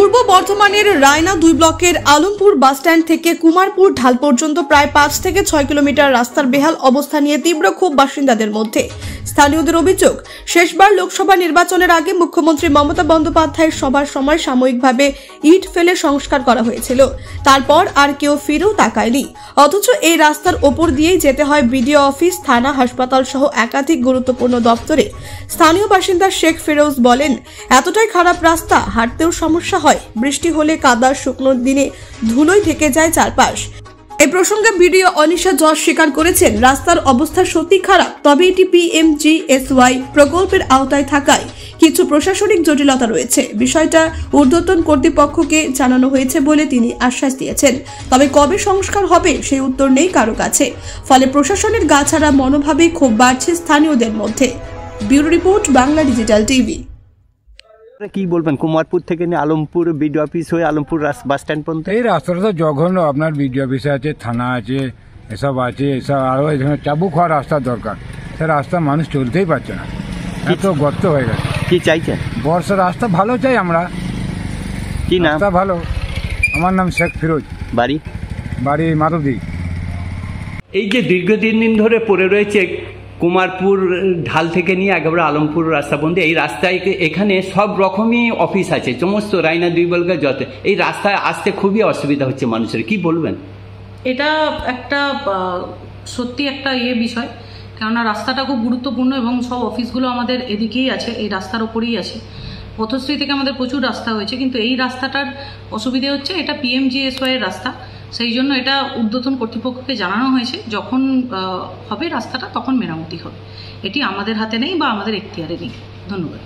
পূর্ব বর্ধমানের রায়না 2 ব্লকের আলমপুর বাসস্ট্যান্ড থেকে কুমারপুর ঢাল পর্যন্ত প্রায় 5 থেকে 6 কিলোমিটার রাস্তার বেহাল অবস্থা নিয়ে তীব্র ক্ষোভ বাসিন্দাদের মধ্যে। স্থানীয়দের অভিযোগ, শেষবার লোকসভা নির্বাচনের আগে মুখ্যমন্ত্রী মমতা বন্দ্যোপাধ্যায়ের সভার সময় সাময়িকভাবে ইট ফেলে সংস্কার করা হয়েছিল, তারপর আর কেউ ফিরেও তাকায়নি। অথচ এই রাস্তার ওপর দিয়েই যেতে হয় বিডিও অফিস, থানা, হাসপাতাল সহ একাধিক গুরুত্বপূর্ণ দপ্তরে। স্থানীয় বাসিন্দা শেখ ফিরোজ বলেন, এতটাই খারাপ রাস্তা, হাঁটতেও সমস্যা হয়। বৃষ্টি হলে কাদা, শুকনো দিনে ধুলোয় ঢেকে যায় চারপাশ। এই প্রসঙ্গে বিডিও অনিশা জজ স্বীকার করেছেন, রাস্তার অবস্থা সত্যি খারাপ, তবে এটি PMGSY প্রকল্পের আওতায় থাকায় কিছু প্রশাসনিক জটিলতা রয়েছে। বিষয়টা ঊর্ধ্বতন কর্তৃপক্ষকে জানানো হয়েছে বলে তিনি আশ্বাস দিয়েছেন। তবে কবে সংস্কার হবে সেই উত্তর নেই কারো কাছে। ফলে প্রশাসনের গা ছাড়া মনোভাবেই ক্ষোভ বাড়ছে স্থানীয়দের মধ্যে। Bureau report, Bangla digital TV. কি বলবেন, কুমারপুর থেকে নিয়ে আলমপুর বিডিও অফিস হয়ে আলমপুর বাস স্ট্যান্ড পর্যন্ত এই রাস্তাটা তো জঘন্য। আপনার বিডিও অফিসে আছে, থানা আছে, এসব আছে, এসব আরও এখানে চাবুক হওয়ার রাস্তা দরকার। সে রাস্তা মানুষ চলতেই পারছে না, এত গর্ত হয়ে গেছে। কি চাইছেন? বর্ষার রাস্তা ভালো চাই আমরা। কি নাম? রাস্তা ভালো। আমার নাম শেখ ফিরোজ। বাড়ি মাধবদী। এই যে দীর্ঘদিন ধরে পড়ে রয়েছে কুমারপুর ঢাল থেকে নিয়ে একেবারে আলমপুর রাস্তা পর্যন্ত, এই রাস্তায় এখানে সব রকমই অফিস আছে, সমস্ত রায়না 2 ব্লকের যত, এই রাস্তায় আসতে খুবই অসুবিধা হচ্ছে মানুষের। কি বলবেন? এটা একটা সত্যি একটা বিষয়, কেননা রাস্তাটা খুব গুরুত্বপূর্ণ এবং সব অফিসগুলো আমাদের এদিকেই আছে, এই রাস্তার ওপরেই আছে। পথশ্রী থেকে আমাদের প্রচুর রাস্তা হয়েছে, কিন্তু এই রাস্তাটার অসুবিধে হচ্ছে এটা PMGSY এর রাস্তা। সেই জন্য এটা ঊর্ধ্বতন কর্তৃপক্ষকে জানানো হয়েছে, যখন হবে রাস্তাটা তখন মেরামতি হবে। এটি আমাদের হাতে নেই বা আমাদের এখতিয়ারে নেই। ধন্যবাদ।